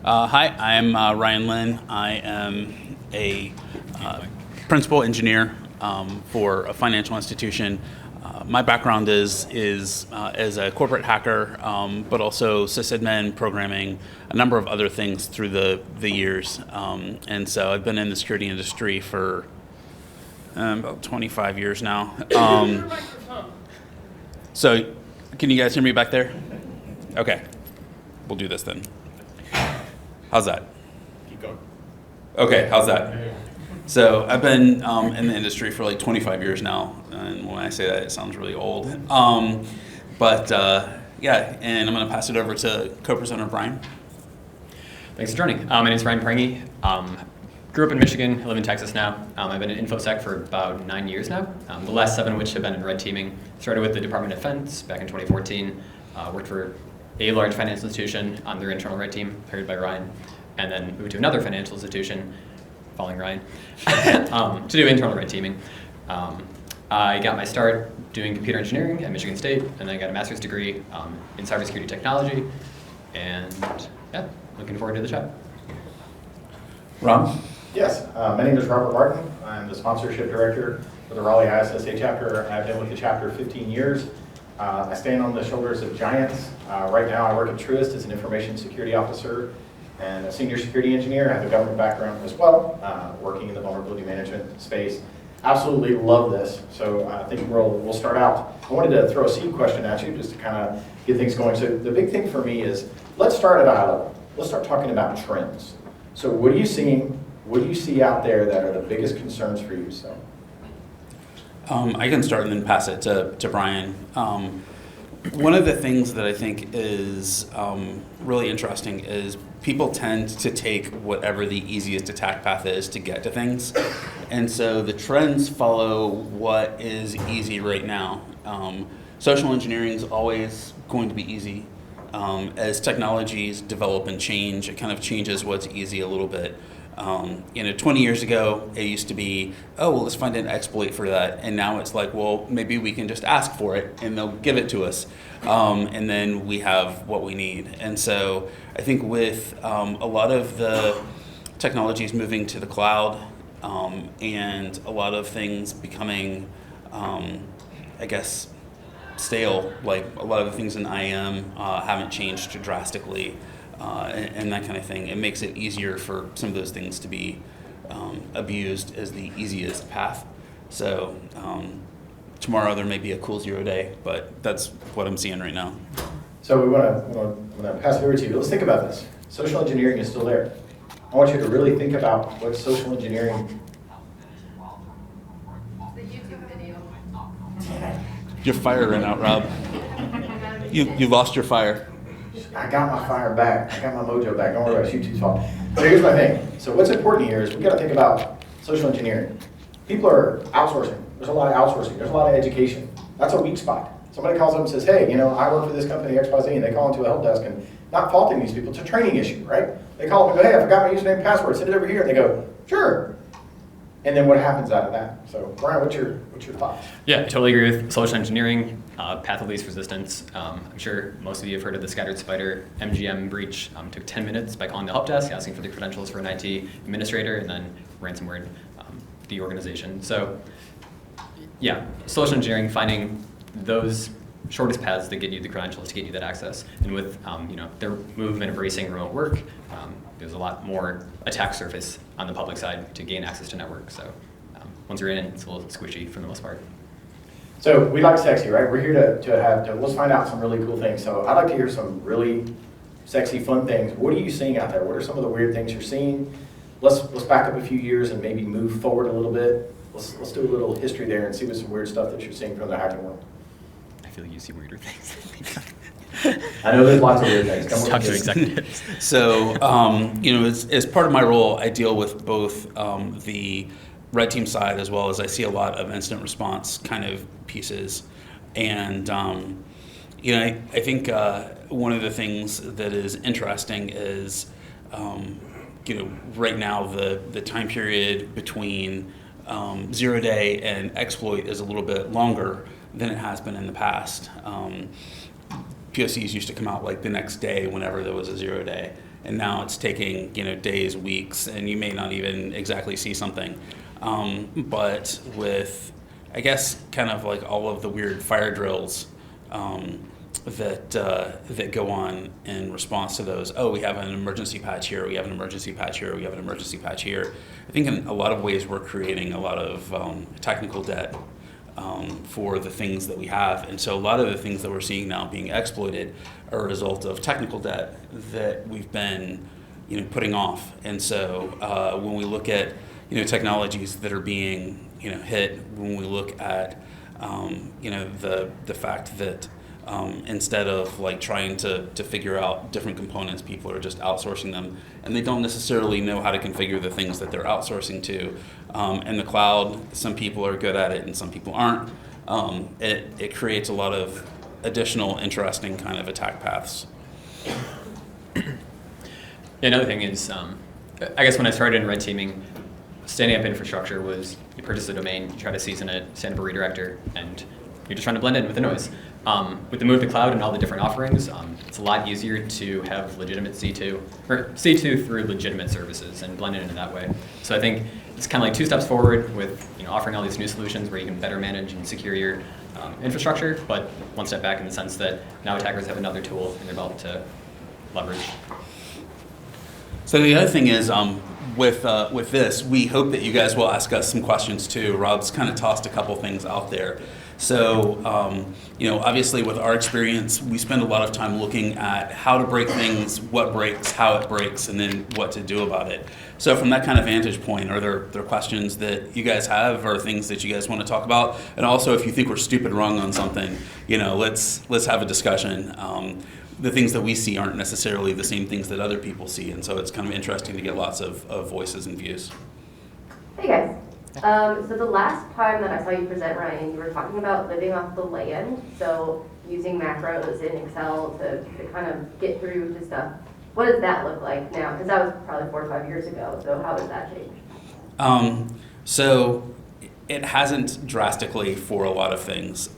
Hi, I'm Ryan Linn. I am a principal engineer for a financial institution. My background is as a corporate hacker, but also sysadmin, programming, a number of other things through the years. And so I've been in the security industry for about 25 years now. So can you guys hear me back there? Okay, we'll do this then. How's that? Keep going. Okay, how's that? So I've been in the industry for like 25 years now, and when I say that, it sounds really old. Yeah, and I'm going to pass it over to co-presenter Brian. Thanks for joining. My name is Ryan Prange. Grew up in Michigan, I live in Texas now. I've been in InfoSec for about 9 years now, the last 7 of which have been in red teaming. Started with the Department of Defense back in 2014, worked for a large financial institution on their internal red team, hired by Ryan, and then moved to another financial institution, following Ryan, to do internal red teaming. I got my start doing computer engineering at Michigan State, and then I got a master's degree in cybersecurity technology, and yeah, looking forward to the chat. Ron? Yes, my name is Robert Martin. I'm the sponsorship director for the Raleigh ISSA chapter. I've been with the chapter 15 years. I stand on the shoulders of giants. Right now I work at Truist as an information security officer and a senior security engineer. I have a government background as well, working in the vulnerability management space. Absolutely love this. So I think we'll start out. I wanted to throw a seed question at you just to kind of get things going. So the big thing for me is, let's start at a high level. Let's start talking about trends. So what are you seeing? What do you see out there that are the biggest concerns for you? So. I can start and then pass it to Brian. One of the things that I think is really interesting is people tend to take whatever the easiest attack path is to get to things. And so the trends follow what is easy right now. Social engineering is always going to be easy. As technologies develop and change, it kind of changes what's easy a little bit. 20 years ago, it used to be, oh, well, let's find an exploit for that. And now it's like, well, maybe we can just ask for it and they'll give it to us. And then we have what we need. And so I think with a lot of the technologies moving to the cloud and a lot of things becoming, stale, like a lot of the things in IAM haven't changed drastically. And that kind of thing. It makes it easier for some of those things to be abused as the easiest path. So tomorrow there may be a cool 0 day, but that's what I'm seeing right now. So we want to pass it over to you. Let's think about this. Social engineering is still there. I want you to really think about what social engineering. The YouTube video. Your fire ran out, Rob. You lost your fire. I got my fire back. I got my mojo back. Don't worry about YouTube's fault. So here's my thing. So what's important here is we got to think about social engineering. People are outsourcing. There's a lot of outsourcing. There's a lot of education. That's a weak spot. Somebody calls up and says, hey, I work for this company XYZ, and they call into a help desk, and not faulting these people. It's a training issue, right? They call up and go, hey, I forgot my username and password. Send it over here. And they go, sure. And then what happens out of that? So Brian, what's your thoughts? Yeah, I totally agree with social engineering, path of least resistance. I'm sure most of you have heard of the Scattered Spider MGM breach. Took 10 minutes by calling the help desk, asking for the credentials for an IT administrator, and then ransomware the organization. So yeah, social engineering, finding those shortest paths that get you the credentials to get you that access. And with their move in embracing remote work, there's a lot more attack surface on the public side to gain access to network. So once you're in, it's a little squishy for the most part. So we like sexy, right? We're here to let's find out some really cool things. So I'd like to hear some really sexy, fun things. What are you seeing out there? What are some of the weird things you're seeing? Let's back up a few years and maybe move forward a little bit. Let's do a little history there and see what's some weird stuff that you're seeing from the hacking world. I feel like you see weirder things. I know there's lots of weird things. Come Talk to executives. So, as part of my role, I deal with both the red team side as well as I see a lot of incident response kind of pieces. And, I think one of the things that is interesting is, right now the time period between 0 day and exploit is a little bit longer than it has been in the past. POCs used to come out like the next day whenever there was a 0 day. and now it's taking days, weeks, and you may not even exactly see something. But with, I guess, kind of like all of the weird fire drills that go on in response to those. Oh, we have an emergency patch here. We have an emergency patch here. We have an emergency patch here. I think in a lot of ways we're creating a lot of technical debt for the things that we have, and so a lot of the things that we're seeing now being exploited are a result of technical debt that we've been putting off. And so when we look at technologies that are being hit, when we look at the fact that instead of like trying to figure out different components, people are just outsourcing them, and they don't necessarily know how to configure the things that they're outsourcing to. In the cloud, some people are good at it and some people aren't. It creates a lot of additional interesting kind of attack paths. Another thing is, I guess when I started in red teaming, standing up infrastructure was you purchase a domain, you try to season it, stand up a redirector, and you're just trying to blend in with the noise. With the move to cloud and all the different offerings, it's a lot easier to have legitimate C2, or C2 through legitimate services and blend it in that way. So I think it's kind of like 2 steps forward with offering all these new solutions where you can better manage and secure your infrastructure, but 1 step back in the sense that now attackers have another tool in their belt to leverage. So the other thing is, with this, we hope that you guys will ask us some questions too. Rob's kind of tossed a couple things out there. So, obviously with our experience, we spend a lot of time looking at how to break things, what breaks, how it breaks, and then what to do about it. So from that kind of vantage point, are there questions that you guys have or things that you guys want to talk about? And also, if you think we're stupid wrong on something, let's have a discussion. The things that we see aren't necessarily the same things that other people see, and so it's kind of interesting to get lots of voices and views. Hey guys. So the last time that I saw you present, Ryan, you were talking about living off the land, so using macros in Excel to kind of get through to stuff. What does that look like now? Because that was probably 4 or 5 years ago, so how has that changed? So it hasn't drastically for a lot of things.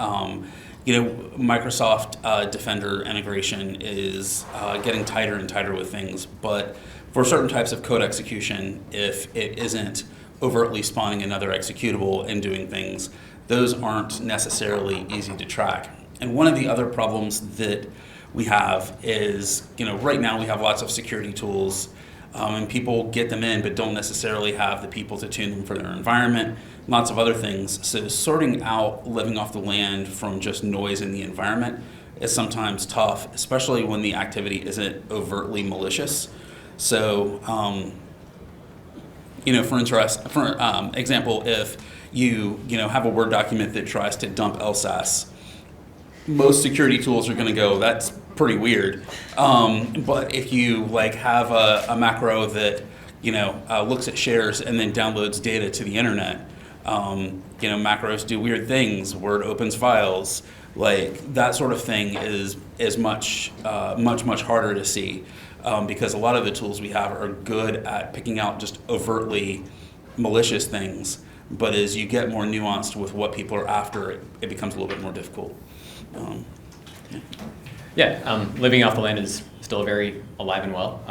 Microsoft Defender integration is getting tighter and tighter with things, but for certain types of code execution, if it isn't overtly spawning another executable and doing things, those aren't necessarily easy to track. And one of the other problems that we have is, right now we have lots of security tools and people get them in but don't necessarily have the people to tune them for their environment, lots of other things. So sorting out living off the land from just noise in the environment is sometimes tough, especially when the activity isn't overtly malicious. So, for example, if you have a Word document that tries to dump LSAS, most security tools are going to go, that's pretty weird. But if you have a macro that looks at shares and then downloads data to the internet, macros do weird things. Word opens files, that sort of thing is much harder to see. Because a lot of the tools we have are good at picking out just overtly malicious things, but as you get more nuanced with what people are after, it becomes a little bit more difficult. Living off the land is still very alive and well.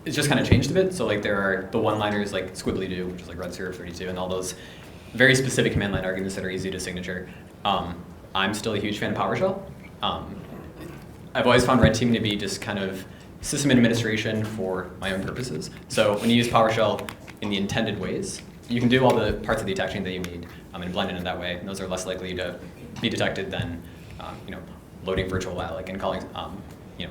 It's just kind of changed a bit. So there are the one-liners like squibbly do, which is like red 032, and all those very specific command line arguments that are easy to signature. I'm still a huge fan of PowerShell. I've always found red teaming to be just kind of system administration for my own purposes. So when you use PowerShell in the intended ways, you can do all the parts of the attack chain that you need and blend in that way. And those are less likely to be detected than loading virtual alloc and calling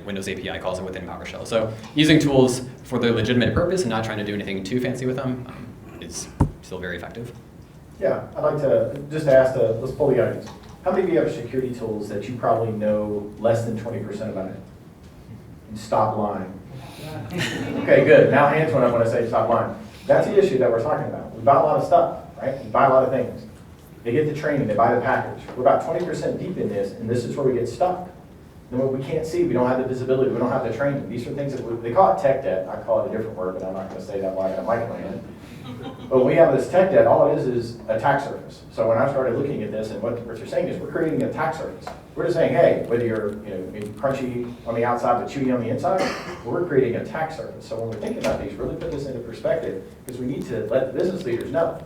Windows API calls within PowerShell. So using tools for their legitimate purpose and not trying to do anything too fancy with them is still very effective. Yeah, I'd like to just ask, let's pull the audience. How many of you have security tools that you probably know less than 20% about it? And stop lying. Okay, good. Now hands went up when I say stop lying. That's the issue that we're talking about. We buy a lot of stuff, right? We buy a lot of things. They get the training, they buy the package. We're about 20% deep in this, and this is where we get stuck. then what we can't see, we don't have the visibility, we don't have the training. These are things that they call it tech debt. I call it a different word, but I'm not going to say that while I got a mic in my hand. But when we have this tech debt, all it is attack surface. So when I started looking at this, and what you're saying is we're creating an attack surface. We're just saying, hey, whether you're crunchy on the outside but chewy on the inside, we're creating an attack surface. So when we're thinking about these, really put this into perspective, because we need to let the business leaders know,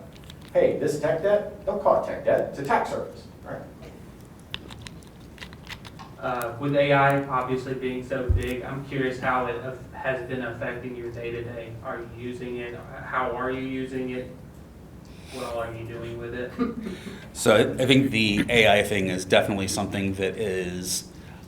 hey, this tech debt, don't call it tech debt, it's attack surface. All right? With AI obviously being so big, I'm curious how it has been affecting your day-to-day. Are you using it? How are you using it? What all are you doing with it? So I think the AI thing is definitely something that is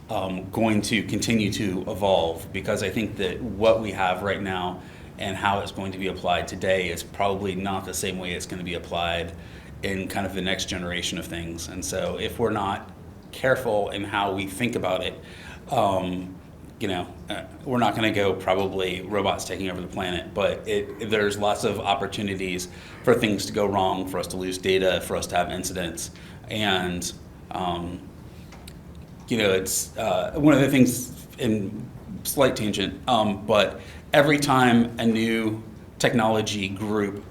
going to continue to evolve, because I think that what we have right now and how it's going to be applied today is probably not the same way it's going to be applied in kind of the next generation of things. And so if we're not careful in how we think about it, we're not going to go probably robots taking over the planet, but there's lots of opportunities for things to go wrong, for us to lose data, for us to have incidents. And, it's one of the things, in slight tangent, but every time a new technology group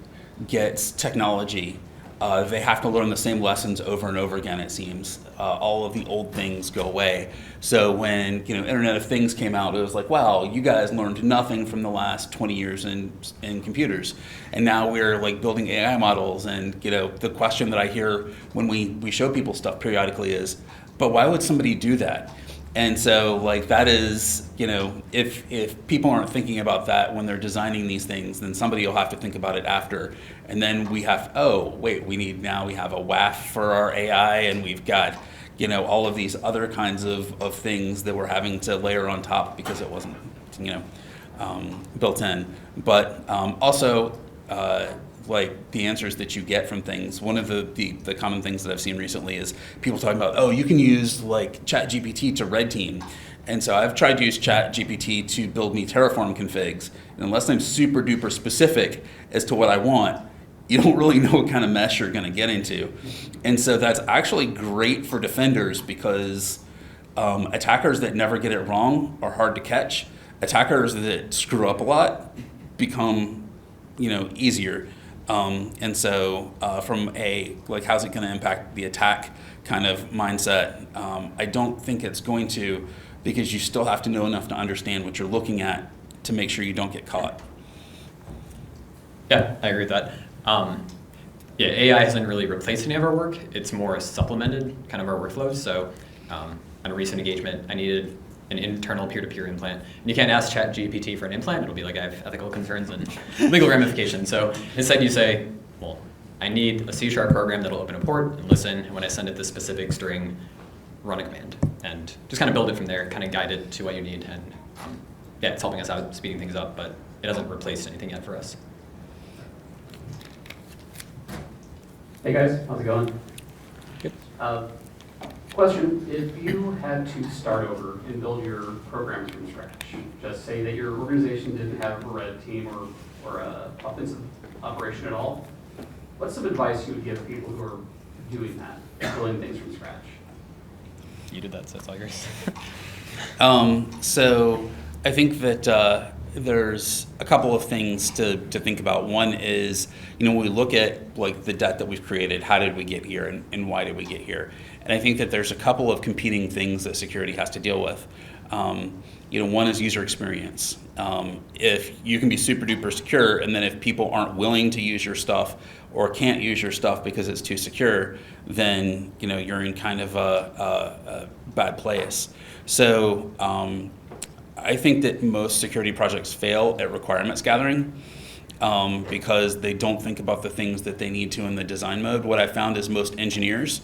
gets technology, they have to learn the same lessons over and over again, it seems. All of the old things go away. So when Internet of Things came out, it was like, wow, you guys learned nothing from the last 20 years in computers. And now we're like building AI models. And the question that I hear when we show people stuff periodically is, but why would somebody do that? And so that is, if people aren't thinking about that when they're designing these things, then somebody will have to think about it after. And then we have, we have a WAF for our AI, and we've got, all of these other kinds of things that we're having to layer on top because it wasn't, built in. But also, the answers that you get from things. One of the common things that I've seen recently is people talking about, you can use ChatGPT to red team. And so I've tried to use ChatGPT to build me Terraform configs. And unless I'm super duper specific as to what I want, you don't really know what kind of mess you're going to get into. And so that's actually great for defenders, because attackers that never get it wrong are hard to catch. Attackers that screw up a lot become easier. And so from how's it going to impact the attack kind of mindset, I don't think it's going to, because you still have to know enough to understand what you're looking at to make sure you don't get caught. Yeah, I agree with that. AI hasn't really replaced any of our work. It's more supplemented kind of our workflows. So on a recent engagement, I needed an internal peer-to-peer implant. And you can't ask ChatGPT for an implant. It'll be like, I have ethical concerns and legal ramifications. So instead you say, well, I need a C# program that'll open a port and listen, and when I send it this specific string, run a command. And just kind of build it from there, kind of guide it to what you need. And it's helping us out, speeding things up, but it hasn't replaced anything yet for us. Hey guys, how's it going? Good. Question, if you had to start over and build your programs from scratch, just say that your organization didn't have a red team or a offensive operation at all, what's some advice you would give people who are doing that, building things from scratch? You did that, so it's all yours. So I think that there's a couple of things to think about. One is, when we look at the debt that we've created, how did we get here and why did we get here? And I think that there's a couple of competing things that security has to deal with. One is user experience. If you can be super duper secure, and then if people aren't willing to use your stuff or can't use your stuff because it's too secure, then you're in kind of a bad place. So I think that most security projects fail at requirements gathering because they don't think about the things that they need to in the design mode. What I found is most engineers,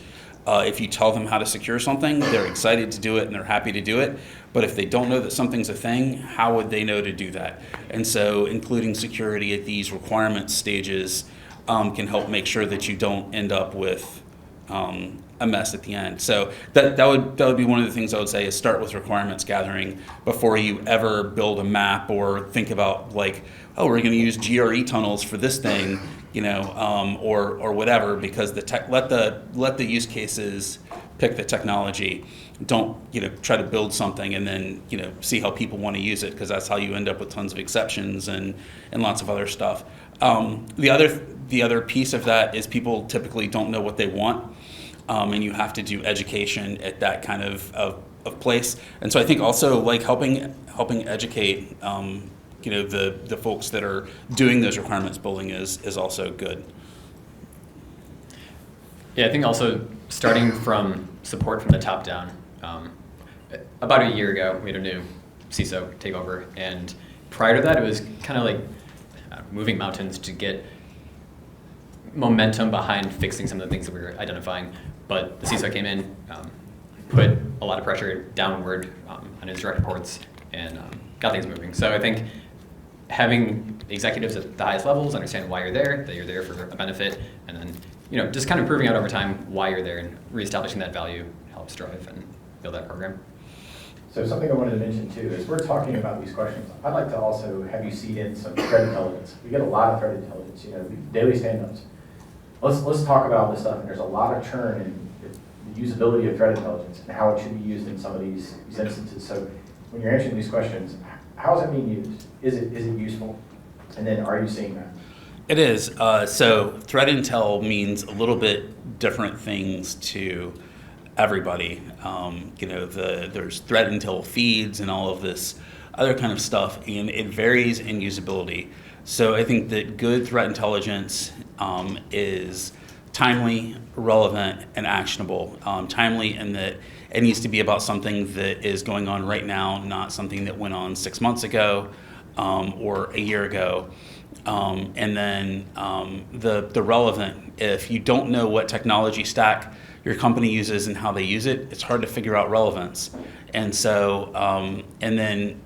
if you tell them how to secure something, they're excited to do it and they're happy to do it. But if they don't know that something's a thing, how would they know to do that? And so including security at these requirements stages can help make sure that you don't end up with a mess at the end. So that would be one of the things I would say, is start with requirements gathering before you ever build a map or think about we're going to use GRE tunnels for this thing, or whatever, because let the use cases pick the technology. Don't try to build something and then see how people want to use it, because that's how you end up with tons of exceptions and lots of other stuff. The other piece of that is people typically don't know what they want, and you have to do education at that kind of place. And so I think also like helping educate the folks that are doing those requirements building is also good. Yeah, I think also starting from support from the top down. About a year ago, we had a new CISO take over, and prior to that, it was kind of like moving mountains to get momentum behind fixing some of the things that we were identifying. But the CISO came in, put a lot of pressure downward on his direct reports, and got things moving. So I think having executives at the highest levels understand why you're there, that you're there for a benefit, and then just kind of proving out over time why you're there and reestablishing that value helps drive and build that program. So something I wanted to mention too is we're talking about these questions. I'd like to also have you seed in some threat intelligence. We get a lot of threat intelligence, daily stand-ups. Let's talk about this stuff, and there's a lot of churn in the usability of threat intelligence and how it should be used in some of these instances. So when you're answering these questions, how is it being used? Is it useful? And then are you seeing that? It is. So threat intel means a little bit different things to everybody. There's threat intel feeds and all of this other kind of stuff, and it varies in usability. So I think that good threat intelligence is timely, relevant, and actionable. Timely in that it needs to be about something that is going on right now, not something that went on 6 months ago or a year ago. And then the relevant, if you don't know what technology stack your company uses and how they use it, it's hard to figure out relevance. And so, and then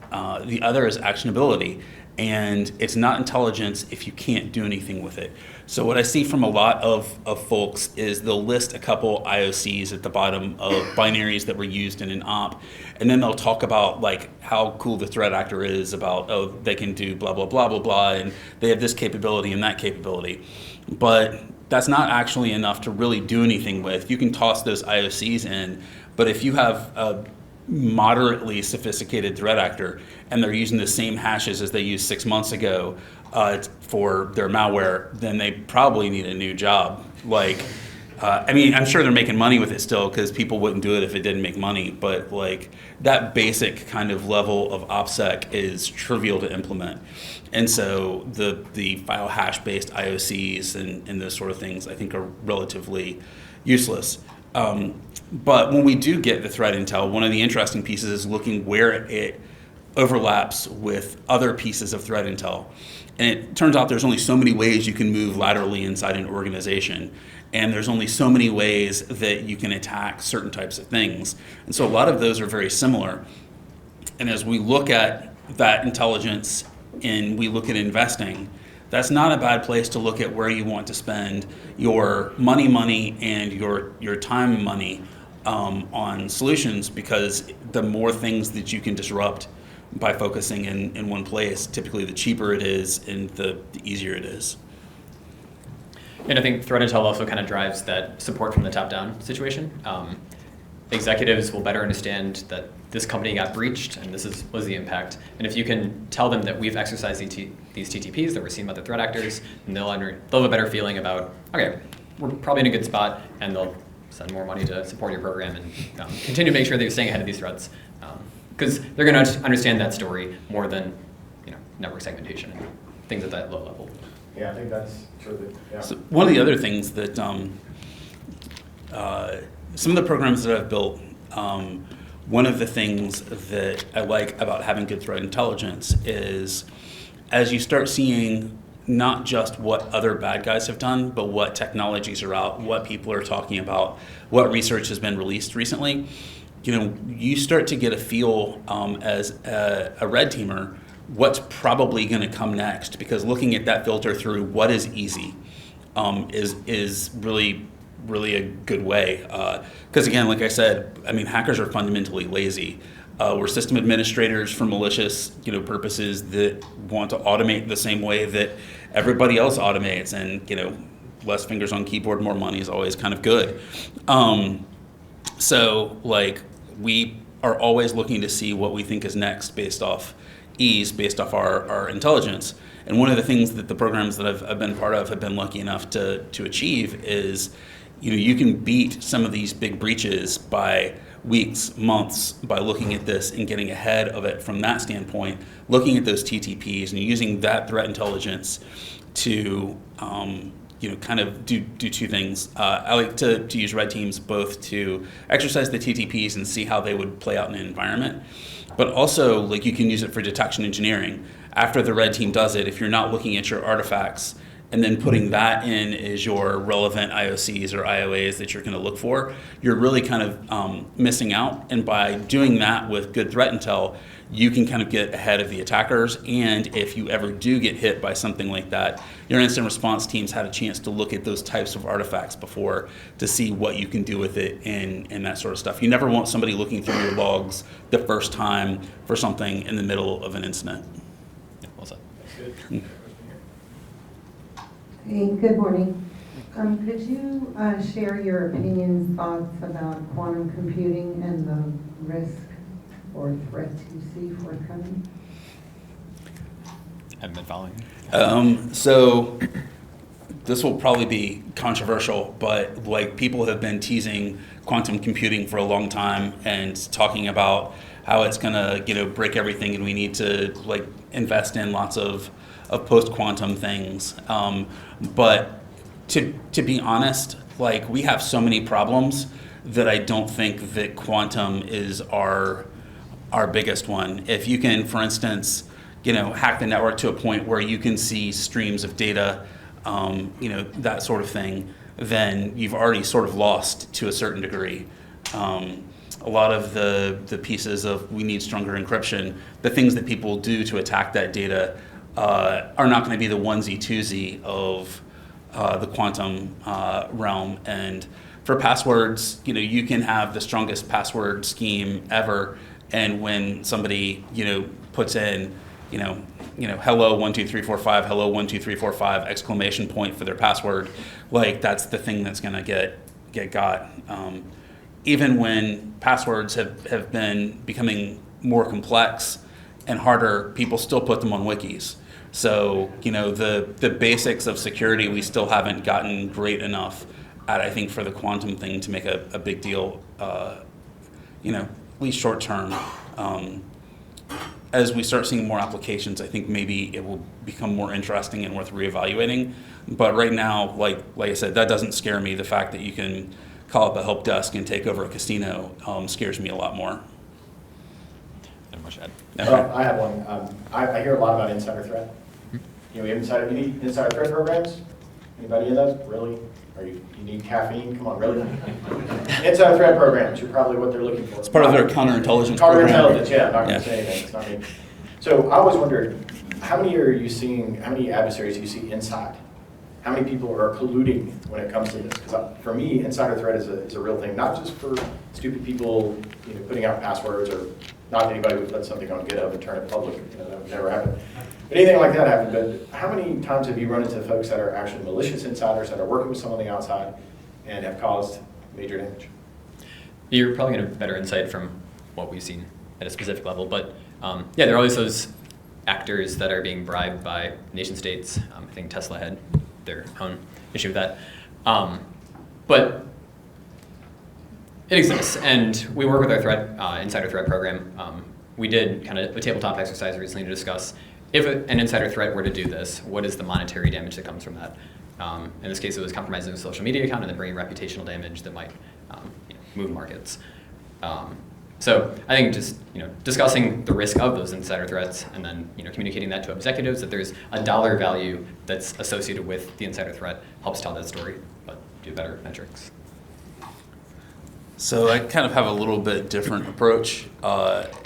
the other is actionability. And it's not intelligence if you can't do anything with it. So what I see from a lot of folks is they'll list a couple IOCs at the bottom of binaries that were used in an op, and then they'll talk about like how cool the threat actor is, about, oh, they can do blah, blah, blah, blah, blah, and they have this capability and that capability. But that's not actually enough to really do anything with. You can toss those IOCs in, but if you have a moderately sophisticated threat actor and they're using the same hashes as they used 6 months ago for their malware, then they probably need a new job. I'm sure they're making money with it still, because people wouldn't do it if it didn't make money, but like that basic kind of level of OPSEC is trivial to implement. And so the file hash based IOCs and those sort of things I think are relatively useless. But when we do get the threat intel, one of the interesting pieces is looking where it overlaps with other pieces of threat intel. And it turns out there's only so many ways you can move laterally inside an organization. And there's only so many ways that you can attack certain types of things. And so a lot of those are very similar. And as we look at that intelligence and we look at investing, that's not a bad place to look at where you want to spend your money and your time money on solutions, because the more things that you can disrupt by focusing in one place, typically the cheaper it is and the easier it is. And I think threat intel also kind of drives that support from the top down situation. Executives will better understand that this company got breached and this was the impact. And if you can tell them that we've exercised these TTPs that we're seeing by the threat actors, and they'll have a better feeling about, okay, we're probably in a good spot, and they'll send more money to support your program and continue to make sure that you're staying ahead of these threats. Because they're going to understand that story more than network segmentation and things at that low level. Yeah, I think that's true. Yeah. So one of the other things that some of the programs that I've built, one of the things that I like about having good threat intelligence is as you start seeing not just what other bad guys have done, but what technologies are out, what people are talking about, what research has been released recently, you start to get a feel as a red teamer what's probably going to come next, because looking at that filter through what is easy is really a good way. Because again, like I said, hackers are fundamentally lazy. We're system administrators for malicious purposes that want to automate the same way that everybody else automates, and less fingers on keyboard, more money is always kind of good. So like we are always looking to see what we think is next based off ease, based off our intelligence. And one of the things that the programs that I've been part of have been lucky enough to achieve is, you can beat some of these big breaches by weeks, months, by looking at this and getting ahead of it from that standpoint, looking at those TTPs and using that threat intelligence to kind of do two things. I like to use red teams both to exercise the TTPs and see how they would play out in an environment, but also like you can use it for detection engineering. After the red team does it, if you're not looking at your artifacts and then putting that in as your relevant IOCs or IOAs that you're going to look for, you're really kind of missing out. And by doing that with good threat intel, you can kind of get ahead of the attackers. And if you ever do get hit by something like that, your incident response teams had a chance to look at those types of artifacts before to see what you can do with it and that sort of stuff. You never want somebody looking through your logs the first time for something in the middle of an incident. Yeah, well said. That's good. Hey, good morning. Could you share your opinions, thoughts about quantum computing and the risk or threat you see forthcoming? Haven't been following. So this will probably be controversial, but like people have been teasing quantum computing for a long time and talking about how it's gonna break everything and we need to like invest in lots of post-quantum things. But to be honest, like we have so many problems that I don't think that quantum is our biggest one. If you can, for instance, hack the network to a point where you can see streams of data, that sort of thing, then you've already sort of lost to a certain degree. A lot of the pieces of we need stronger encryption, the things that people do to attack that data are not going to be the onesie twosie of the quantum realm. And for passwords, you can have the strongest password scheme ever, and when somebody puts in hello 12345, hello 12345 exclamation point for their password, like that's the thing that's going to get got. Even when passwords have been becoming more complex and harder, people still put them on wikis. So, the basics of security we still haven't gotten great enough at, I think, for the quantum thing to make a big deal, at least short term. As we start seeing more applications, I think maybe it will become more interesting and worth reevaluating. But right now, like I said, that doesn't scare me. The fact that you can call up a help desk and take over a casino scares me a lot more. Not much to add. Well, I have one. I hear a lot about insider threat. We have any insider threat programs? Anybody in those? Really? Or you need caffeine? Come on, really? Insider threat programs, you're probably what they're looking for. It's part of their counterintelligence program. Counterintelligence, yeah, I'm not going to say anything, it's not me. So I always wondered, how many adversaries do you see inside? How many people are colluding when it comes to this? Because for me, insider threat is a real thing, not just for stupid people putting out passwords, or not that anybody would put something on GitHub and turn it public, that would never happen. But anything like that happened. But how many times have you run into folks that are actually malicious insiders that are working with someone on the outside and have caused major damage? You're probably going to have better insight from what we've seen at a specific level, but there are always those actors that are being bribed by nation states. I think Tesla had their own issue with that. But it exists, and we work with our insider threat program. We did kind of a tabletop exercise recently to discuss if an insider threat were to do this, what is the monetary damage that comes from that? In this case, it was compromising a social media account and then bringing reputational damage that might move markets. So I think just discussing the risk of those insider threats and then communicating that to executives that there's a dollar value that's associated with the insider threat helps tell that story, but do better metrics. So I kind of have a little bit different approach.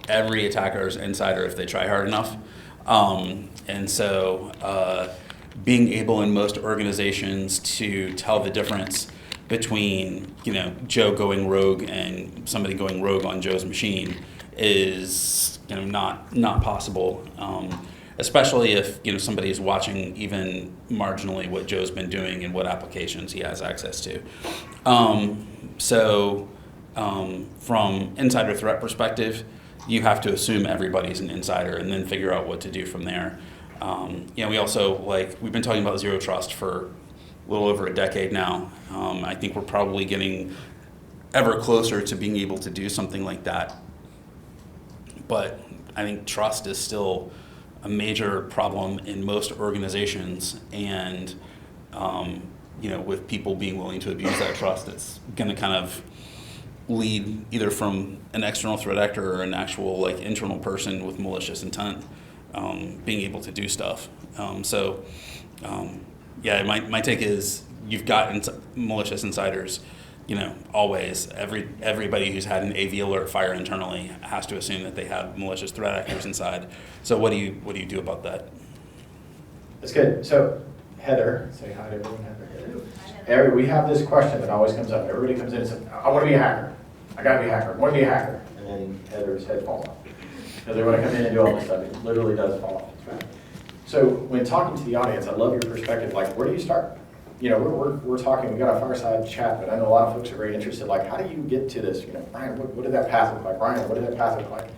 Every attacker is insider if they try hard enough. And so being able in most organizations to tell the difference between Joe going rogue and somebody going rogue on Joe's machine is not possible, especially if somebody is watching even marginally what Joe's been doing and what applications he has access to. So from insider threat perspective, you have to assume everybody's an insider and then figure out what to do from there. We also, we've been talking about zero trust for a little over a decade now. I think we're probably getting ever closer to being able to do something like that. But I think trust is still a major problem in most organizations, and with people being willing to abuse that trust, it's going to kind of lead either from an external threat actor or an actual internal person with malicious intent being able to do stuff. My take is you've got malicious insiders. Always everybody who's had an AV alert fire internally has to assume that they have malicious threat actors inside. So what do you do about that? That's good. So Heather, say hi to everyone. Heather. We have this question that always comes up. Everybody comes in and says, I want to be a hacker. I got to be a hacker. I want to be a hacker. And then Heather's head falls off. Because they want to come in and do all this stuff. It literally does fall off. Right? So when talking to the audience, I love your perspective. Where do you start? We're talking, we got a fireside chat, but I know a lot of folks are very interested. How do you get to this? Brian, what did that path look like? Brian, what did that path look like?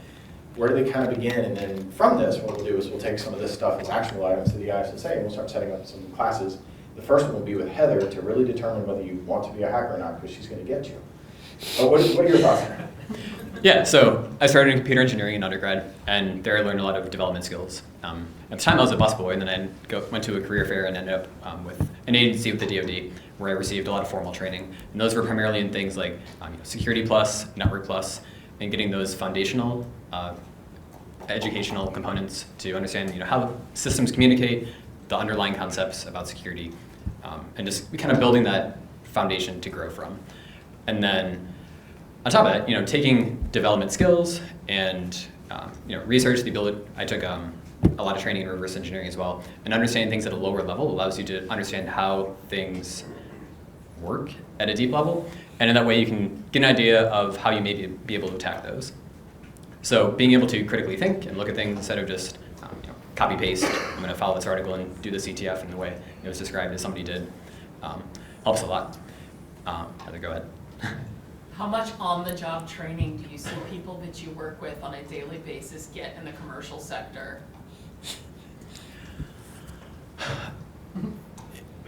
Where do they kind of begin? And then from this, what we'll do is we'll take some of this stuff as actionable items to the ISSA, and we'll start setting up some classes. The first one will be with Heather to really determine whether you want to be a hacker or not, because she's going to get you. But what are your thoughts there? Yeah, so I started in computer engineering in undergrad, and there I learned a lot of development skills. At the time I was a busboy, and then I went to a career fair and ended up with an agency with the DoD, where I received a lot of formal training. And those were primarily in things like Security Plus, Network Plus, and getting those foundational educational components to understand how systems communicate, the underlying concepts about security, and just kind of building that foundation to grow from. And then on top of that, taking development skills and research, the ability. I took a lot of training in reverse engineering as well, and understanding things at a lower level allows you to understand how things work at a deep level, and in that way you can get an idea of how you may be able to attack those. So being able to critically think and look at things instead of just copy paste. I'm going to follow this article and do the CTF in the way it was described as somebody did helps a lot. Heather, go ahead. How much on-the-job training do you see people that you work with on a daily basis get in the commercial sector?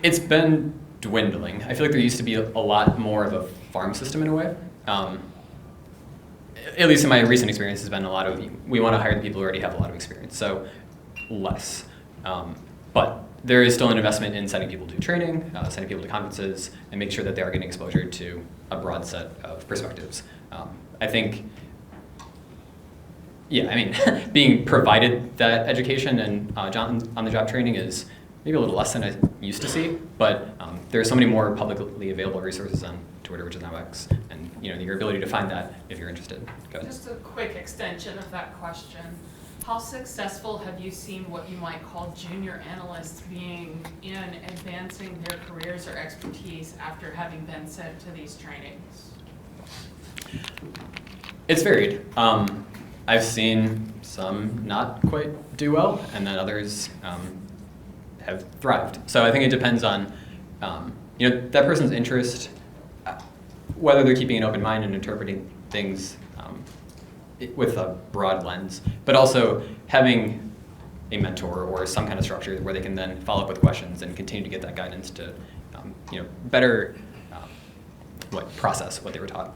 It's been dwindling. I feel like there used to be a lot more of a farm system in a way. At least in my recent experience, has been a lot of, we want to hire the people who already have a lot of experience, so less. But there is still an investment in sending people to training, sending people to conferences, and make sure that they are getting exposure to a broad set of perspectives. I think, being provided that education and on-the-job training is maybe a little less than I used to see, but there are so many more publicly available resources on Twitter, which is now X, and your ability to find that if you're interested. Go ahead. Just a quick extension of that question. How successful have you seen what you might call junior analysts being in advancing their careers or expertise after having been sent to these trainings? It's varied. I've seen some not quite do well, and then others have thrived. So I think it depends on that person's interest, whether they're keeping an open mind and interpreting things with a broad lens, but also having a mentor or some kind of structure where they can then follow up with questions and continue to get that guidance to better process what they were taught.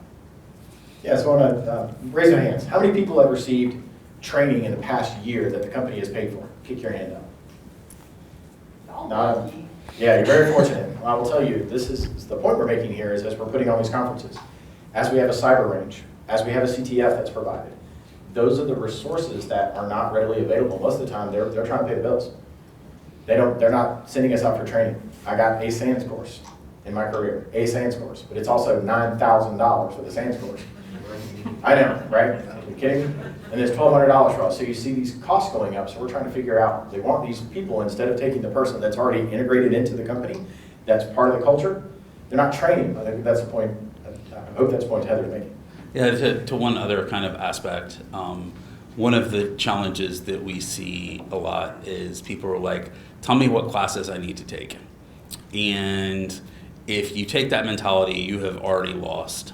Yeah, so I want to raise your hands. How many people have received training in the past year that the company has paid for? Kick your hand up. Not, yeah, you're very fortunate. Well, I will tell you, this is the point we're making here is as we're putting on these conferences, as we have a cyber range, as we have a CTF that's provided, those are the resources that are not readily available. Most of the time, they're trying to pay the bills. They're not sending us out for training. I got a SANS course in my career, a SANS course, but it's also $9,000 for the SANS course. I know, right? Are you kidding me? And it's $1,200 for us. So you see these costs going up. So we're trying to figure out, they want these people, instead of taking the person that's already integrated into the company, that's part of the culture, they're not training. I think that's the point. I hope that's the point Heather's making. Yeah, to one other kind of aspect, one of the challenges that we see a lot is people are like, tell me what classes I need to take. And if you take that mentality, you have already lost.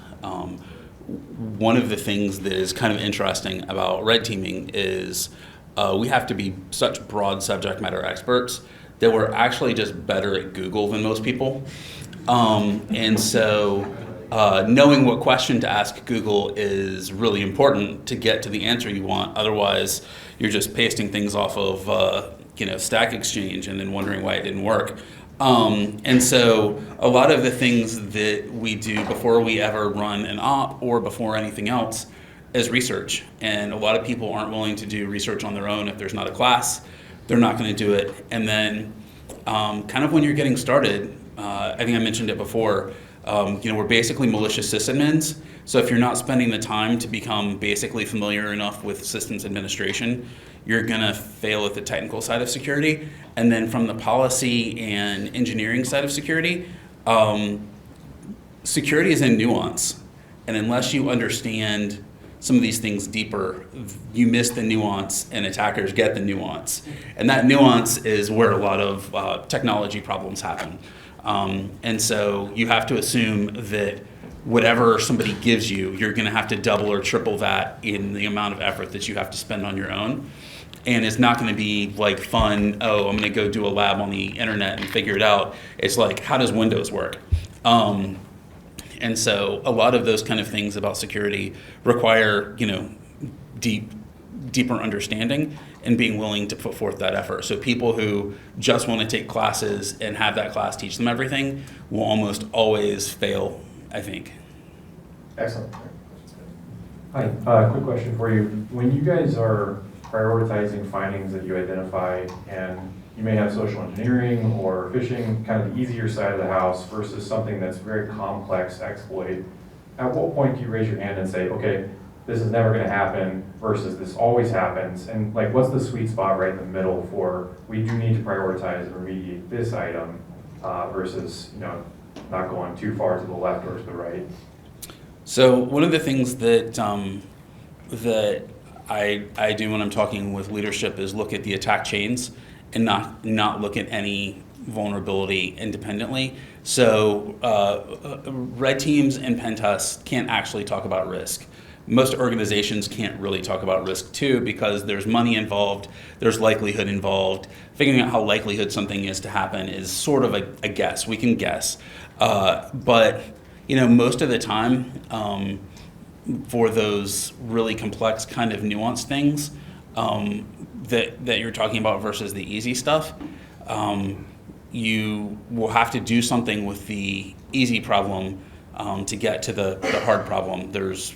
one of the things that is kind of interesting about red teaming is we have to be such broad subject matter experts that we're actually just better at Google than most people. And so knowing what question to ask Google is really important to get to the answer you want. Otherwise, you're just pasting things off of Stack Exchange and then wondering why it didn't work. And so a lot of the things that we do before we ever run an op or before anything else is research. And a lot of people aren't willing to do research on their own. If there's not a class, they're not going to do it. And then kind of when you're getting started, I think I mentioned it before, we're basically malicious sysadmins. So if you're not spending the time to become basically familiar enough with systems administration, you're going to fail at the technical side of security. And then from the policy and engineering side of security, security is in nuance. And unless you understand some of these things deeper, you miss the nuance and attackers get the nuance. And that nuance is where a lot of technology problems happen. And so you have to assume that whatever somebody gives you, you're going to have to double or triple that in the amount of effort that you have to spend on your own. And it's not going to be like fun, I'm going to go do a lab on the internet and figure it out. It's like, how does Windows work? And so a lot of those kind of things about security require, deeper understanding and being willing to put forth that effort. So people who just want to take classes and have that class teach them everything will almost always fail, I think. Excellent. Hi, quick question for you. When you guys are prioritizing findings that you identify, and you may have social engineering or phishing, kind of the easier side of the house versus something that's very complex exploit, at what point do you raise your hand and say, okay, this is never going to happen versus this always happens? And like, what's the sweet spot right in the middle for we do need to prioritize and remediate this item versus not going too far to the left or to the right? So one of the things that that I do when I'm talking with leadership is look at the attack chains and not look at any vulnerability independently. So red teams and pen tests can't actually talk about risk. Most organizations can't really talk about risk too because there's money involved, there's likelihood involved. Figuring out how likelihood something is to happen is sort of a guess. We can guess. But most of the time, for those really complex kind of nuanced things that you're talking about versus the easy stuff, you will have to do something with the easy problem to get to the hard problem. There's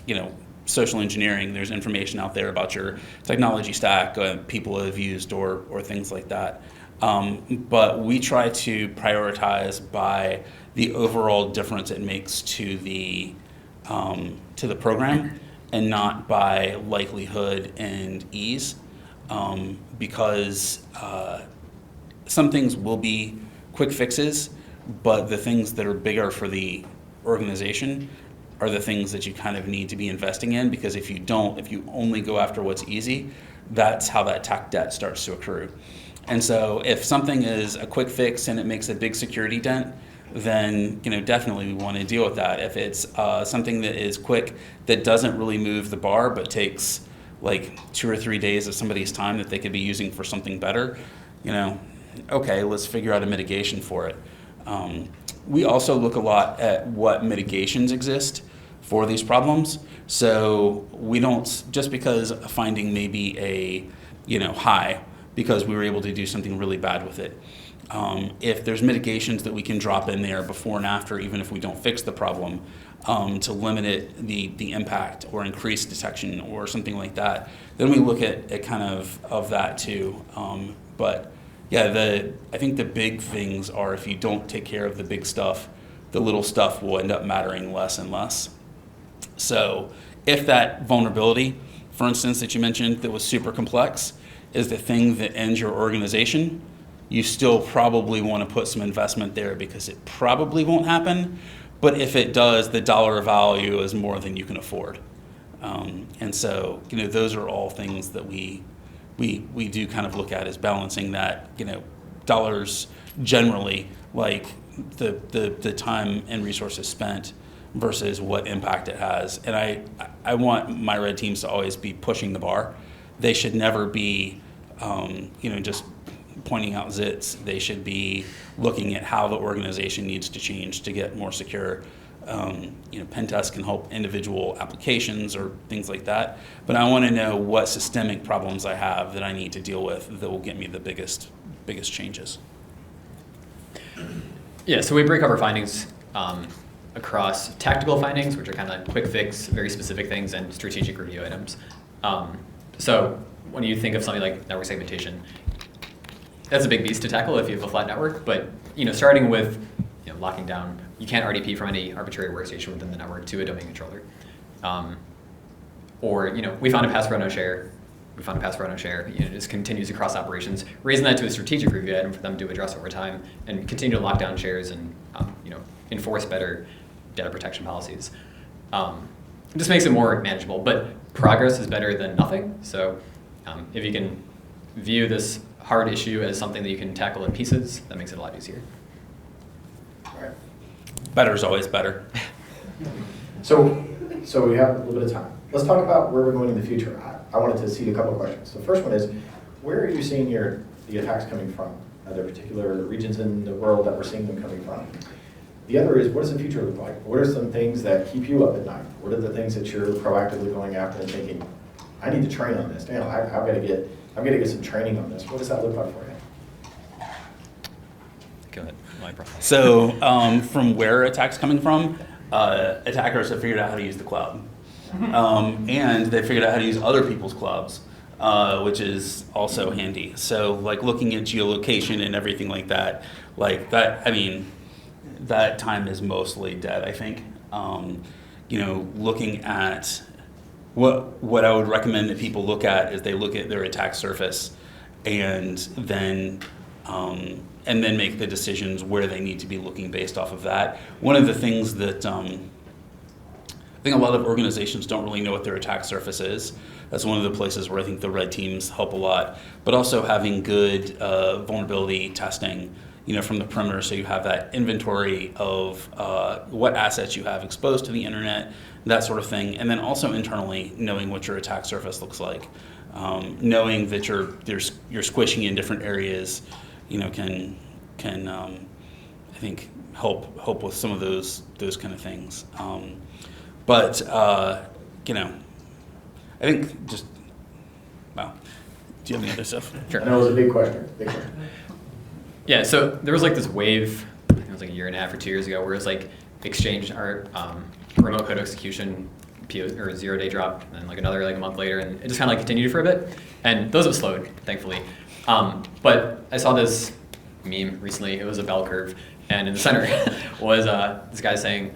social engineering, there's information out there about your technology stack people have used or things like that. But we try to prioritize by the overall difference it makes to the program and not by likelihood and ease, because some things will be quick fixes, but the things that are bigger for the organization are the things that you kind of need to be investing in, because if you only go after what's easy, that's how that tech debt starts to accrue. And so if something is a quick fix and it makes a big security dent, then definitely we want to deal with that. If it's something that is quick, that doesn't really move the bar, but takes like 2 or 3 days of somebody's time that they could be using for something better, okay, let's figure out a mitigation for it. We also look a lot at what mitigations exist for these problems. So we don't, just because a finding may be a high, because we were able to do something really bad with it. If there's mitigations that we can drop in there before and after, even if we don't fix the problem, to limit the impact or increase detection or something like that, then we look at kind of that too. But yeah, I think the big things are if you don't take care of the big stuff, the little stuff will end up mattering less and less. So if that vulnerability, for instance, that you mentioned that was super complex, is the thing that ends your organization, you still probably want to put some investment there because it probably won't happen. But if it does, the dollar value is more than you can afford. And so, those are all things that we do kind of look at as balancing that, dollars generally, like the time and resources spent versus what impact it has. And I want my red teams to always be pushing the bar. They should never be, just pointing out zits. They should be looking at how the organization needs to change to get more secure. Pen tests can help individual applications or things like that, but I want to know what systemic problems I have that I need to deal with that will get me the biggest changes. Yeah, so we break up our findings across tactical findings, which are kind of quick fix, very specific things, and strategic review items. So when you think of something like network segmentation, that's a big beast to tackle if you have a flat network, but starting with locking down, you can't RDP from any arbitrary workstation within the network to a domain controller. Or we found a password no share. We found a password no share. It just continues across operations, raising that to a strategic review item for them to address over time and continue to lock down shares and enforce better data protection policies. It just makes it more manageable, but progress is better than nothing. So if you can view this hard issue as something that you can tackle in pieces, that makes it a lot easier. Better is always better. So we have a little bit of time. Let's talk about where we're going in the future. I wanted to see a couple of questions. The first one is, where are you seeing the attacks coming from? Are there particular regions in the world that we're seeing them coming from? The other is, what does the future look like? What are some things that keep you up at night? What are the things that you're proactively going after and thinking, I need to train on this. Daniel, I've got to get some training on this. What does that look like for you? Go ahead. My problem. So from where attacks coming from, attackers have figured out how to use the cloud. And they figured out how to use other people's clouds, which is also handy. So like looking at geolocation and everything like that, that time is mostly dead, I think. Looking at what I would recommend that people look at is they look at their attack surface and then make the decisions where they need to be looking based off of that. One of the things that I think a lot of organizations don't really know what their attack surface is. That's one of the places where I think the red teams help a lot. But also having good vulnerability testing, from the perimeter, so you have that inventory of what assets you have exposed to the internet, that sort of thing. And then also internally knowing what your attack surface looks like, knowing that you're squishing in different areas, can I think help with some of those kind of things. But I think just, wow. Do you have any other stuff? Sure. I know it was a big question. Yeah, so there was this wave, I think it was a year and a half or 2 years ago, where it was Exchange, our remote code execution or 0-day drop, and then another a month later, and it just kind of continued for a bit. And those have slowed, thankfully. But I saw this meme recently. It was a bell curve, and in the center was this guy saying,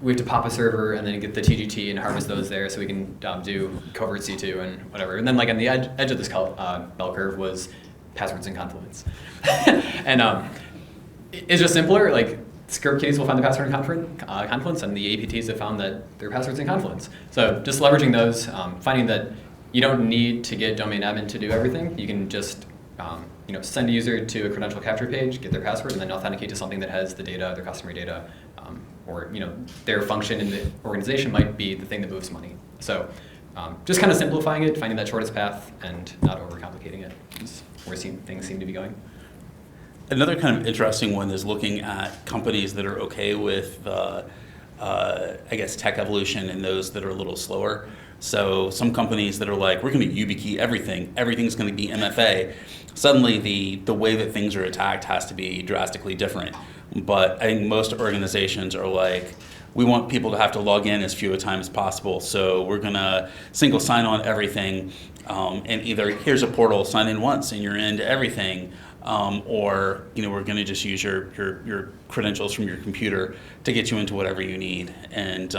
we have to pop a server and then get the TGT and harvest those there so we can do covert C2 and whatever. And then on the edge of this bell curve was passwords in Confluence. And it's just simpler. Script kiddies will find the password in Confluence, and the APTs have found that their passwords in Confluence. So just leveraging those, finding that you don't need to get domain admin to do everything. You can just send a user to a credential capture page, get their password, and then authenticate to something that has the data, their customer data, or their function in the organization might be the thing that moves money. So just kind of simplifying it, finding that shortest path, and not overcomplicating it is where things seem to be going. Another kind of interesting one is looking at companies that are okay with, tech evolution and those that are a little slower. So some companies that are we're going to YubiKey everything, everything's going to be MFA. Suddenly the way that things are attacked has to be drastically different. But I think most organizations are we want people to have to log in as few a time as possible. So we're going to single sign on everything, and either here's a portal, sign in once and you're into everything, or we're going to just use your credentials from your computer to get you into whatever you need. And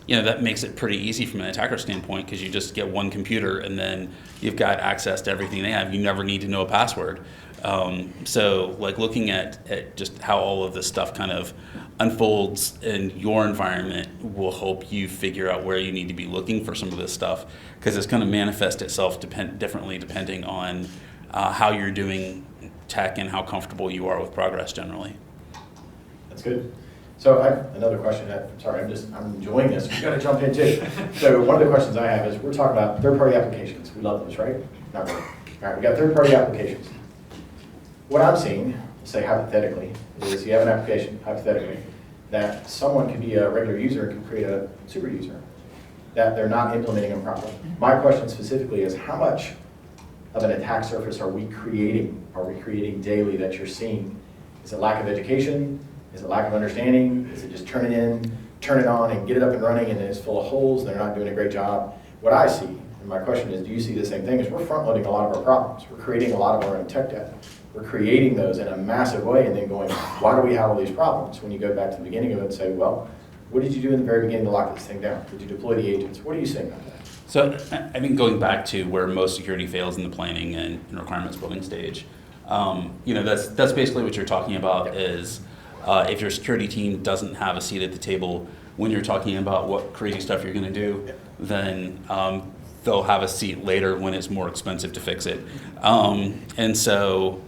that makes it pretty easy from an attacker standpoint, because you just get one computer and then you've got access to everything they have. You never need to know a password. So looking at just how all of this stuff kind of unfolds in your environment will help you figure out where you need to be looking for some of this stuff, because it's going to manifest itself differently depending on how you're doing tech and how comfortable you are with progress generally. That's good. So I have another question. Sorry, I'm enjoying this. You got to jump in too. So one of the questions I have is we're talking about third-party applications. We love those, right? Not really. All right, we got third-party applications. What I'm seeing, say hypothetically, is you have an application, hypothetically, that someone could be a regular user and can create a super user, that they're not implementing them properly. My question specifically is how much of an attack surface are we creating? Are we creating daily that you're seeing? Is it lack of education? Is it lack of understanding? Is it just turn it in, turn it on, and get it up and running, and it's full of holes, and they're not doing a great job? What I see, and my question is, do you see the same thing? Is we're front-loading a lot of our problems. We're creating a lot of our own tech debt. We're creating those in a massive way and then going, why do we have all these problems? When you go back to the beginning of it and say, well, what did you do in the very beginning to lock this thing down? Did you deploy the agents? What are you saying about that? So I think going back to where most security fails in the planning and requirements building stage, that's basically what you're talking about is if your security team doesn't have a seat at the table when you're talking about what crazy stuff you're going to do, then they'll have a seat later when it's more expensive to fix it. And so,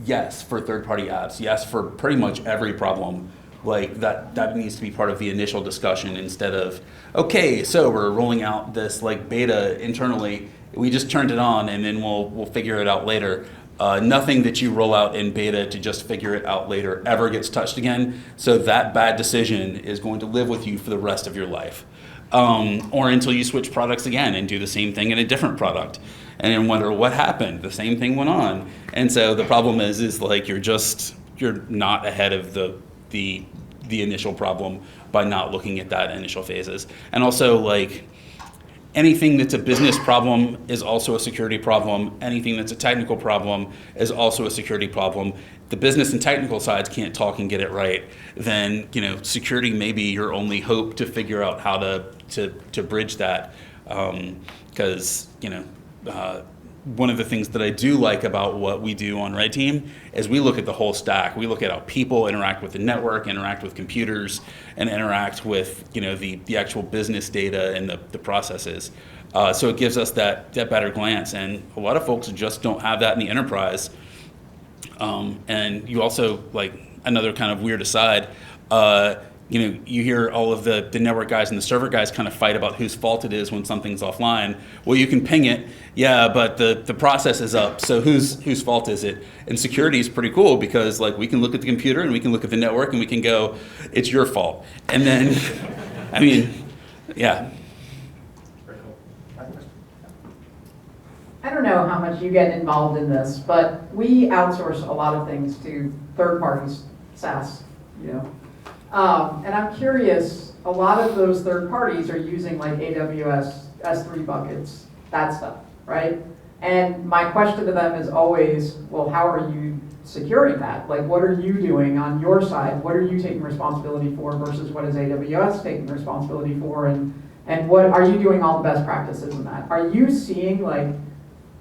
yes, for third-party apps, yes, for pretty much every problem, like that needs to be part of the initial discussion instead of, okay, so we're rolling out this like beta internally, we just turned it on and then we'll figure it out later. Nothing that you roll out in beta to just figure it out later ever gets touched again. So that bad decision is going to live with you for the rest of your life. Or until you switch products again and do the same thing in a different product. And then wonder what happened. The same thing went on. And so the problem is like you're not ahead of the initial problem by not looking at that initial phases. And also like anything that's a business problem is also a security problem. Anything that's a technical problem is also a security problem. The business and technical sides can't talk and get it right, then security may be your only hope to figure out how to bridge that. Because one of the things that I do like about what we do on Red Team is we look at the whole stack. We look at how people interact with the network, interact with computers, and interact with the actual business data and the processes. So it gives us that better glance, and a lot of folks just don't have that in the enterprise. And you also, like another kind of weird aside, you hear all of the network guys and the server guys kind of fight about whose fault it is when something's offline. Well, you can ping it, yeah, but the process is up, so whose fault is it? And security is pretty cool because like we can look at the computer and we can look at the network and we can go, it's your fault. And then, I mean, yeah. I don't know how much you get involved in this, but we outsource a lot of things to third parties, SaaS, And I'm curious, a lot of those third parties are using like AWS, S3 buckets, that stuff, right? And my question to them is always, well, how are you securing that? Like, what are you doing on your side? What are you taking responsibility for versus what is AWS taking responsibility for? And what are you doing all the best practices in that? Are you seeing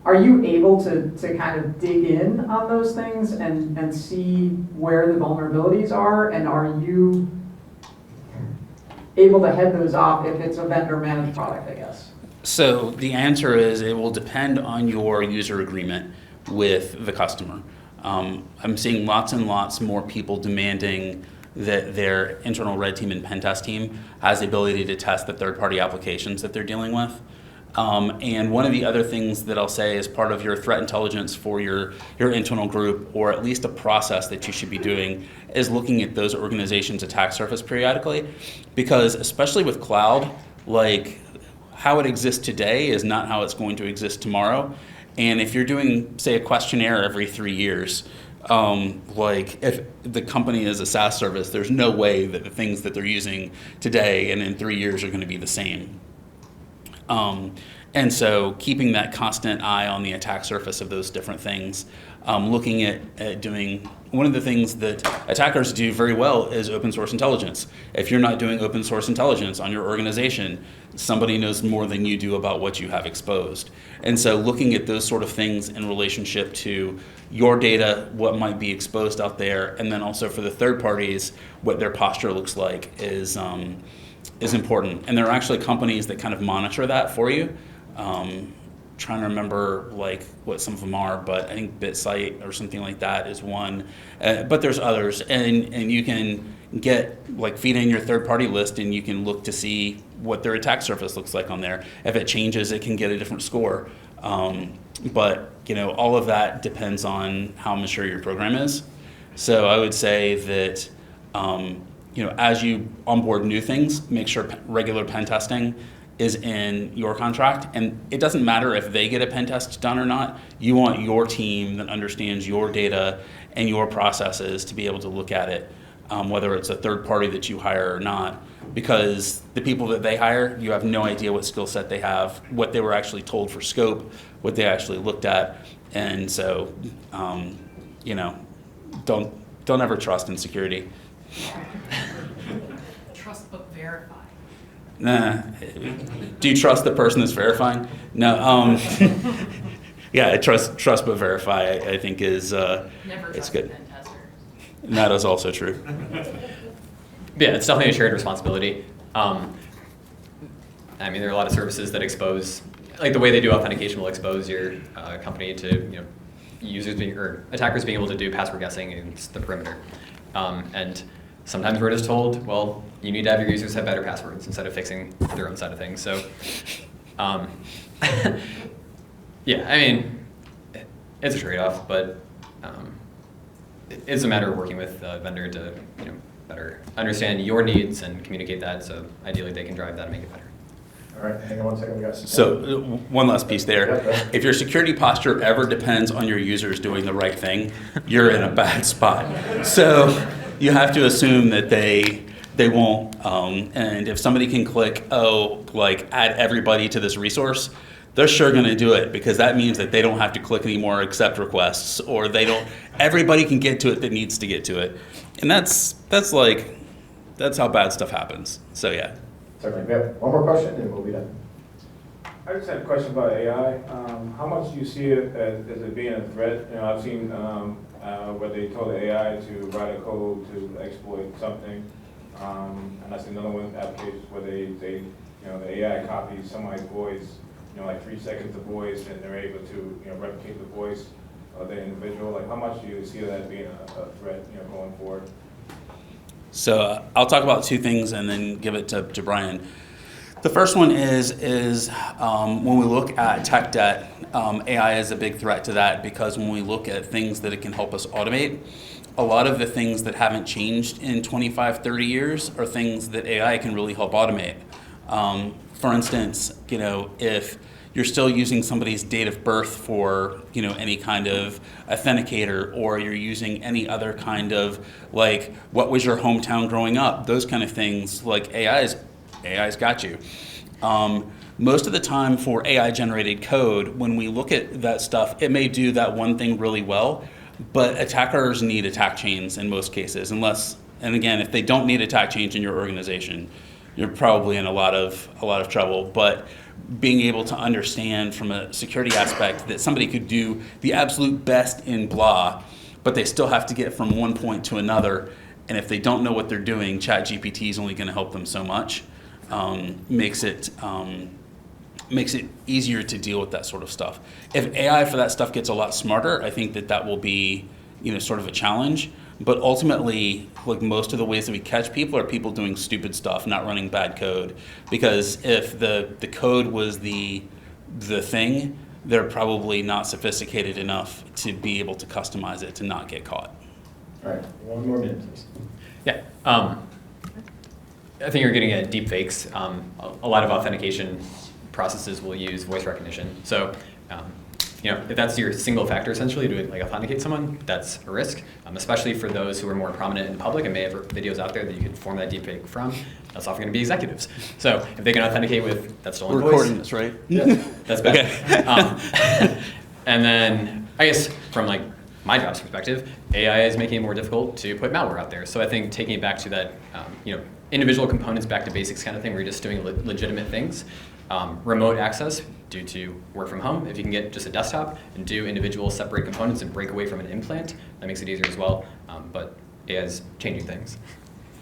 are you able to kind of dig in on those things and see where the vulnerabilities are? And are you able to head those off if it's a vendor managed product, I guess? So the answer is it will depend on your user agreement with the customer. I'm seeing lots and lots more people demanding that their internal red team and pen test team has the ability to test the third-party applications that they're dealing with. And one of the other things that I'll say is part of your threat intelligence for your internal group, or at least a process that you should be doing, is looking at those organizations' attack surface periodically. Because especially with cloud, like how it exists today is not how it's going to exist tomorrow. And if you're doing, say, a questionnaire every 3 years, like if the company is a SaaS service, there's no way that the things that they're using today and in 3 years are going to be the same. And so keeping that constant eye on the attack surface of those different things, looking at doing, one of the things that attackers do very well is open source intelligence. If you're not doing open source intelligence on your organization, somebody knows more than you do about what you have exposed. And so looking at those sort of things in relationship to your data, what might be exposed out there, and then also for the third parties, what their posture looks like is important. And there are actually companies that kind of monitor that for you. Trying to remember like what some of them are, but I think BitSight or something like that is one. But there's others, and you can feed in your third-party list, and you can look to see what their attack surface looks like on there. If it changes, it can get a different score. But all of that depends on how mature your program is. So I would say that as you onboard new things, make sure regular pen testing is in your contract. And it doesn't matter if they get a pen test done or not. You want your team that understands your data and your processes to be able to look at it, whether it's a third party that you hire or not. Because the people that they hire, you have no idea what skill set they have, what they were actually told for scope, what they actually looked at. And so, don't ever trust in security. Trust but verify. Nah. Do you trust the person that's verifying? No. Yeah, trust but verify, I think is Never it's trust good. a pen tester. And that is also true. Yeah, it's definitely a shared responsibility. There are a lot of services that expose, like the way they do authentication will expose your company to users or attackers being able to do password guessing against the perimeter. And sometimes we're just told, well, you need to have your users have better passwords instead of fixing their own side of things. So, it's a trade-off, but it's a matter of working with a vendor to better understand your needs and communicate that. So ideally, they can drive that and make it better. All right, hang on one second, we got some. So one last piece there. Yeah. If your security posture ever depends on your users doing the right thing, you're in a bad spot. So you have to assume that they won't. And if somebody can click, add everybody to this resource, they're sure going to do it, because that means that they don't have to click anymore, accept requests, or everybody can get to it that needs to get to it. And that's how bad stuff happens. So yeah. Certainly, we have one more question and we'll be done. I just had a question about AI. How much do you see it as it being a threat? I've seen where they told the AI to write a code to exploit something, and I've seen another one applications where they the AI copies somebody's voice, like 3 seconds of voice, and they're able to replicate the voice of the individual. Like, how much do you see that being a threat going forward? So I'll talk about two things and then give it to Brian. The first one is when we look at tech debt, AI is a big threat to that, because when we look at things that it can help us automate, a lot of the things that haven't changed in 25, 30 years are things that AI can really help automate. For instance, if you're still using somebody's date of birth for any kind of authenticator, or you're using any other kind of what was your hometown growing up, those kind of things, AI's got you. Most of the time for AI generated code, when we look at that stuff, it may do that one thing really well, but attackers need attack chains in most cases, and again, if they don't need attack chains in your organization, you're probably in a lot of trouble. But being able to understand from a security aspect that somebody could do the absolute best in blah, but they still have to get from one point to another, and if they don't know what they're doing, ChatGPT is only going to help them so much. Makes it easier to deal with that sort of stuff. If AI for that stuff gets a lot smarter, I think that will be sort of a challenge. But ultimately, most of the ways that we catch people are people doing stupid stuff, not running bad code. Because if the code was the thing, they're probably not sophisticated enough to be able to customize it to not get caught. All right, one more minute, please. Yeah. I think you're getting at deep fakes. A lot of authentication processes will use voice recognition. So, if that's your single factor essentially to authenticate someone, that's a risk, especially for those who are more prominent in the public and may have videos out there that you could form that deepfake from. That's often going to be executives. So if they can authenticate with that stolen voice. We're recording this, right? Yeah, that's bad. Okay. And then I guess from my job's perspective, AI is making it more difficult to put malware out there. So I think taking it back to that, individual components back to basics kind of thing, where you're just doing legitimate things. Remote access due to work from home. If you can get just a desktop and do individual separate components and break away from an implant, that makes it easier as well. But AI is changing things.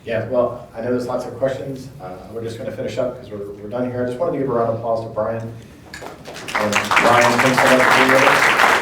Yeah, well, I know there's lots of questions. We're just going to finish up because we're done here. I just wanted to give a round of applause to Brian. And Brian, thanks so much for being with us.